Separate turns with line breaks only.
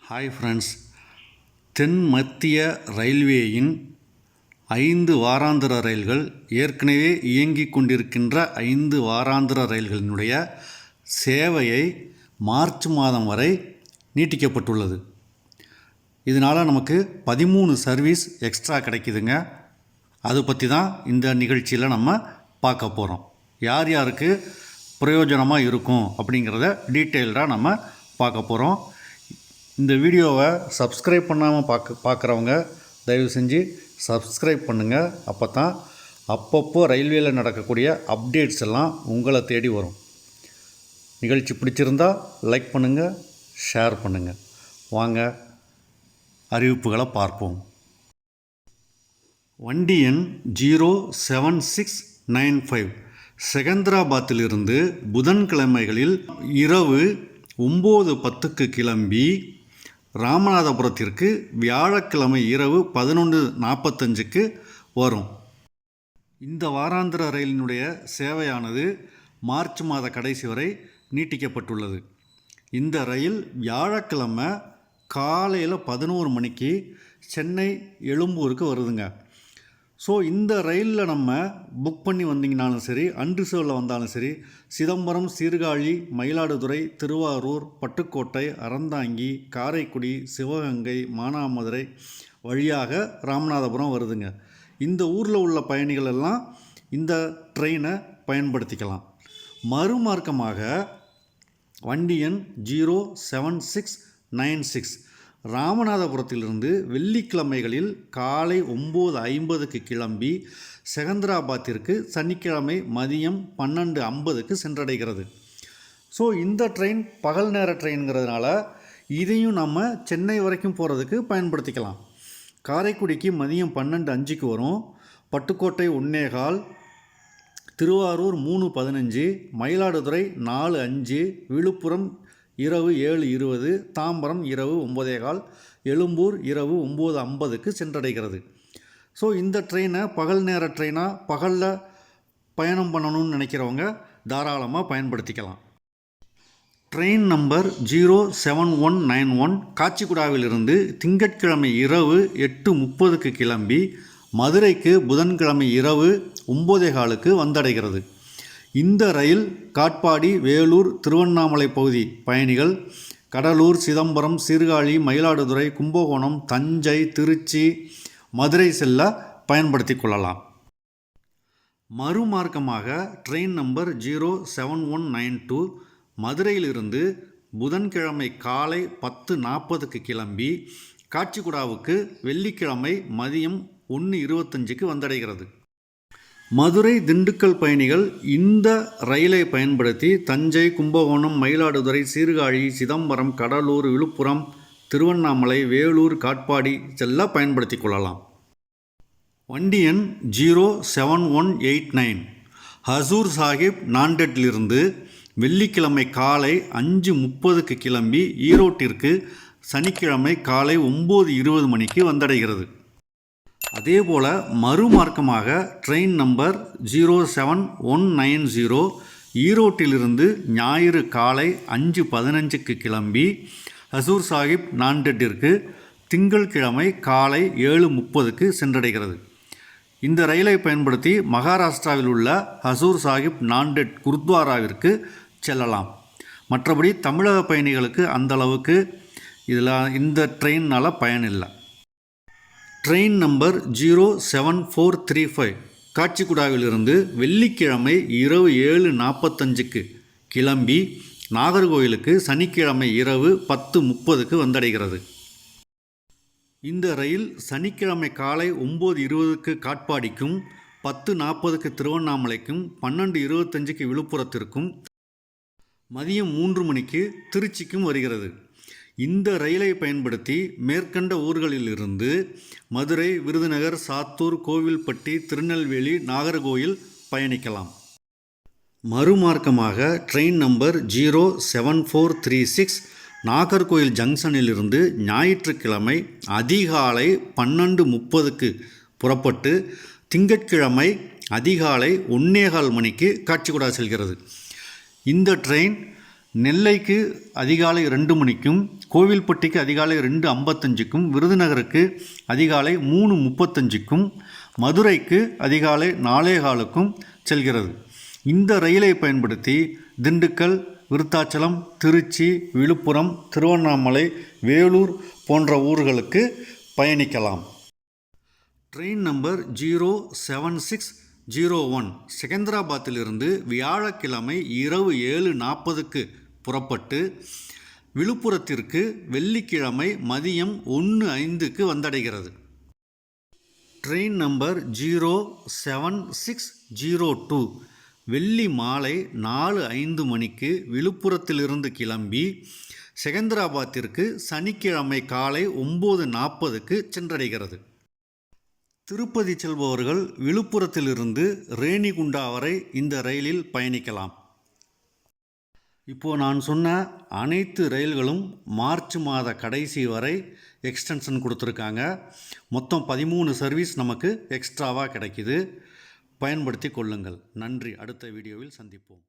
Hi friends, தென் மத்திய ரயில்வேயின் 5 வாராந்திர ரயில்கள் ஏற்கனவே இயங்கிக் கொண்டிருக்கின்ற 5 வாராந்திர ரயில்களினுடைய சேவையை மார்ச் மாதம் வரை நீட்டிக்கப்பட்டுள்ளது. இதனால் நமக்கு 13 சர்வீஸ் எக்ஸ்ட்ரா கிடைக்குதுங்க. அதை பற்றி தான் இந்த நிகழ்ச்சியில் நம்ம பார்க்க போகிறோம். யார் யாருக்கு பிரயோஜனமாக இருக்கும் அப்படிங்கிறத டீட்டெயில்டாக நம்ம பார்க்க போகிறோம். இந்த வீடியோவை சப்ஸ்கிரைப் பண்ணாமல் பார்க்குறவங்க தயவு செஞ்சு சப்ஸ்கிரைப் பண்ணுங்கள். அப்போ தான் அப்பப்போ ரயில்வேயில் நடக்கக்கூடிய அப்டேட்ஸ் எல்லாம் உங்களை தேடி வரும். நிகழ்ச்சி பிடிச்சிருந்தால் லைக் பண்ணுங்கள், ஷேர் பண்ணுங்கள். வாங்க அறிவிப்புகளை பார்ப்போம். வண்டி எண் 07695 செகந்திராபாத்திலிருந்து புதன்கிழமைகளில் இரவு 9:10 கிளம்பி ராமநாதபுரத்திற்கு வியாழக்கிழமை இரவு 11:45 வரும். இந்த வாராந்திர ரயிலினுடைய சேவையானது மார்ச் மாத கடைசி வரை நீட்டிக்கப்பட்டுள்ளது. இந்த ரயில் வியாழக்கிழமை காலையில் 11 மணிக்கு சென்னை எழும்பூருக்கு வருதுங்க. ஸோ இந்த ரயிலில் நம்ம புக் பண்ணி வந்தீங்கனாலும் சரி, அன்ரிசர்வில் வந்தாலும் சரி, சிதம்பரம், சீர்காழி, மயிலாடுதுறை, திருவாரூர், பட்டுக்கோட்டை, அறந்தாங்கி, காரைக்குடி, சிவகங்கை, மானாமதுரை வழியாக ராமநாதபுரம் வருதுங்க. இந்த ஊரில் உள்ள பயணிகள் எல்லாம் இந்த ட்ரெயினை பயன்படுத்திக்கலாம். மறுமார்க்கமாக வண்டி எண் 07696 ராமநாதபுரத்திலிருந்து வெள்ளிக்கிழமைகளில் காலை 9:50 கிளம்பி செகந்திராபாத்திற்கு சனிக்கிழமை மதியம் 12:50 சென்றடைகிறது. ஸோ இந்த ட்ரெயின் பகல் நேர ட்ரெயின்ங்கிறதுனால இதையும் நம்ம சென்னை வரைக்கும் போகிறதுக்கு பயன்படுத்திக்கலாம். காரைக்குடிக்கு மதியம் 12:05 வரும், பட்டுக்கோட்டை 1:15, திருவாரூர் 3:15, மயிலாடுதுறை 4:05, விழுப்புரம் இரவு 7:20, தாம்பரம் இரவு 9:15, எழும்பூர் இரவு 9:50 சென்றடைகிறது. ஸோ இந்த ட்ரெயினை பகல் நேர ட்ரெயினாக பகலில் பயணம் பண்ணணும்னு நினைக்கிறவங்க தாராளமாக பயன்படுத்திக்கலாம். ட்ரெயின் நம்பர் 07191 காச்சிகுடாவிலிருந்து திங்கட்கிழமை இரவு 8:30 கிளம்பி மதுரைக்கு புதன்கிழமை இரவு 9:15 வந்தடைகிறது. இந்த ரயில் காட்பாடி, வேலூர், திருவண்ணாமலை பகுதி பயணிகள் கடலூர், சிதம்பரம், சீர்காழி, மயிலாடுதுறை, கும்பகோணம், தஞ்சை, திருச்சி, மதுரை செல்ல பயன்படுத்தி கொள்ளலாம். மறுமார்க்கமாக ட்ரெயின் நம்பர் 07192 மதுரையிலிருந்து புதன்கிழமை காலை 10:40 கிளம்பி காச்சிகுடாவுக்கு வெள்ளிக்கிழமை மதியம் 1:25 வந்தடைகிறது. மதுரை, திண்டுக்கல் பயணிகள் இந்த ரயிலை பயன்படுத்தி தஞ்சை, கும்பகோணம், மயிலாடுதுறை, சீர்காழி, சிதம்பரம், கடலூர், விழுப்புரம், திருவண்ணாமலை, வேலூர், காட்பாடி செல்ல பயன்படுத்தி கொள்ளலாம். வண்டி எண் 07189 ஹசூர் சாஹிப் நாண்டெட்டிலிருந்து வெள்ளிக்கிழமை காலை 5:30 கிளம்பி ஈரோட்டிற்கு சனிக்கிழமை காலை 9:20 மணிக்கு வந்தடைகிறது. அதேபோல் மறுமார்க்கமாக ட்ரெயின் நம்பர் 07190 ஈரோட்டிலிருந்து ஞாயிறு காலை 5:15 கிளம்பி ஹசூர் சாஹிப் நாண்டெட்டிற்கு திங்கட்கிழமை காலை 7:30 சென்றடைகிறது. இந்த ரயிலை பயன்படுத்தி மகாராஷ்டிராவில் உள்ள ஹசூர் சாஹிப் நாண்டெட் குருத்வாராவிற்கு செல்லலாம். மற்றபடி தமிழக பயணிகளுக்கு அந்தளவுக்கு இந்த ட்ரெயினால் பயனில்லை. ட்ரெயின் நம்பர் 07435 காச்சிகுடாவிலிருந்து வெள்ளிக்கிழமை இரவு 7:45 கிளம்பி நாகர்கோயிலுக்கு சனிக்கிழமை இரவு 10:30 வந்தடைகிறது. இந்த ரயில் சனிக்கிழமை காலை 9:20 காட்பாடிக்கும், 10:40 திருவண்ணாமலைக்கும், 12:25 விழுப்புரத்திற்கும், மதியம் 3 மணிக்கு திருச்சிக்கும் வருகிறது. இந்த ரயிலை பயன்படுத்தி மேற்கண்ட ஊர்களிலிருந்து மதுரை, விருதுநகர், சாத்தூர், கோவில்பட்டி, திருநெல்வேலி, நாகர்கோயில் பயணிக்கலாம். மறுமார்க்கமாக ட்ரெயின் நம்பர் 07436 நாகர்கோயில் ஜங்ஷனிலிருந்து ஞாயிற்றுக்கிழமை அதிகாலை 12:30 புறப்பட்டு திங்கட்கிழமை அதிகாலை 1:15 மணிக்கு காச்சிகுடா செல்கிறது. இந்த ட்ரெயின் நெல்லைக்கு அதிகாலை 2 மணிக்கும், கோவில்பட்டிக்கு அதிகாலை 2:55க்கும், விருதுநகருக்கு அதிகாலை 3:35க்கும், மதுரைக்கு அதிகாலை 4:15க்கும் செல்கிறது. இந்த ரயிலை பயன்படுத்தி திண்டுக்கல், விருத்தாச்சலம், திருச்சி, விழுப்புரம், திருவண்ணாமலை, வேலூர் போன்ற ஊர்களுக்கு பயணிக்கலாம். ட்ரெயின் நம்பர் 07601 செகந்திராபாத்திலிருந்து வியாழக்கிழமை இரவு 7:40க்கு புறப்பட்டு விழுப்புரத்திற்கு வெள்ளிக்கிழமை மதியம் 1:05க்கு வந்தடைகிறது. ட்ரெயின் நம்பர் 07602 வெள்ளி மாலை 4:05 மணிக்கு விழுப்புரத்திலிருந்து கிளம்பி செகந்திராபாத்திற்கு சனிக்கிழமை காலை 9:40க்கு சென்றடைகிறது. திருப்பதி செல்பவர்கள் விழுப்புரத்திலிருந்து ரேணிகுண்டா வரை இந்த ரயிலில் பயணிக்கலாம். இப்போது நான் சொன்ன அனைத்து ரயில்களும் மார்ச் மாத கடைசி வரை எக்ஸ்டென்ஷன் கொடுத்துருக்காங்க. மொத்தம் 13 சர்வீஸ் நமக்கு எக்ஸ்ட்ராவாக கிடைக்கிது. பயன்படுத்தி கொள்ளுங்கள். நன்றி. அடுத்த வீடியோவில் சந்திப்போம்.